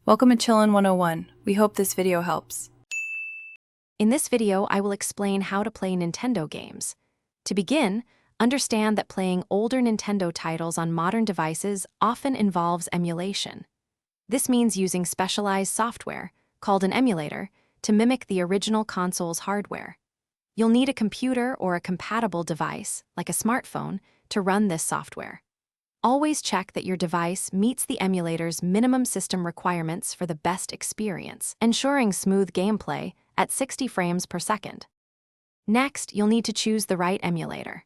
Welcome to Chillin' 101. We hope this video helps. In this video, I will explain how to play Nintendo games. To begin, understand that playing older Nintendo titles on modern devices often involves emulation. This means using specialized software, called an emulator, to mimic the original console's hardware. You'll need a computer or a compatible device, like a smartphone, to run this software. Always check that your device meets the emulator's minimum system requirements for the best experience, ensuring smooth gameplay at 60 frames per second. Next, you'll need to choose the right emulator.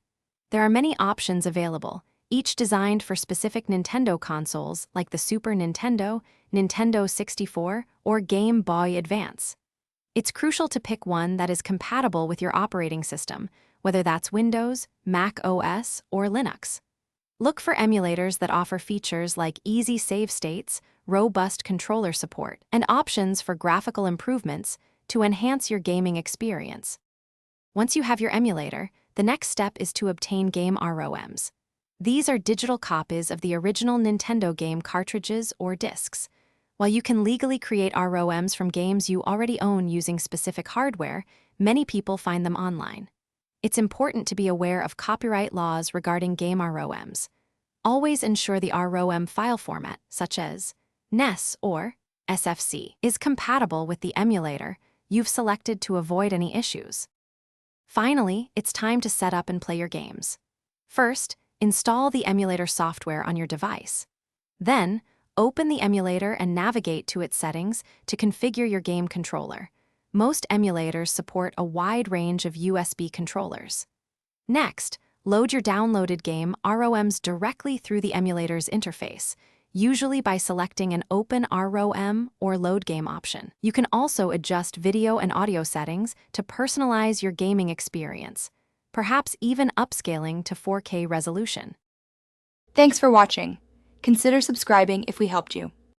There are many options available, each designed for specific Nintendo consoles like the Super Nintendo, Nintendo 64, or Game Boy Advance. It's crucial to pick one that is compatible with your operating system, whether that's Windows, Mac OS, or Linux. Look for emulators that offer features like easy save states, robust controller support, and options for graphical improvements to enhance your gaming experience. Once you have your emulator, the next step is to obtain game ROMs. These are digital copies of the original Nintendo game cartridges or discs. While you can legally create ROMs from games you already own using specific hardware, many people find them online. It's important to be aware of copyright laws regarding game ROMs. Always ensure the ROM file format, such as NES or SFC, is compatible with the emulator you've selected to avoid any issues. Finally, it's time to set up and play your games. First, install the emulator software on your device. Then, open the emulator and navigate to its settings to configure your game controller. Most emulators support a wide range of USB controllers. Next, load your downloaded game ROMs directly through the emulator's interface, usually by selecting an Open ROM or Load Game option. You can also adjust video and audio settings to personalize your gaming experience, perhaps even upscaling to 4K resolution. Thanks for watching. Consider subscribing if we helped you.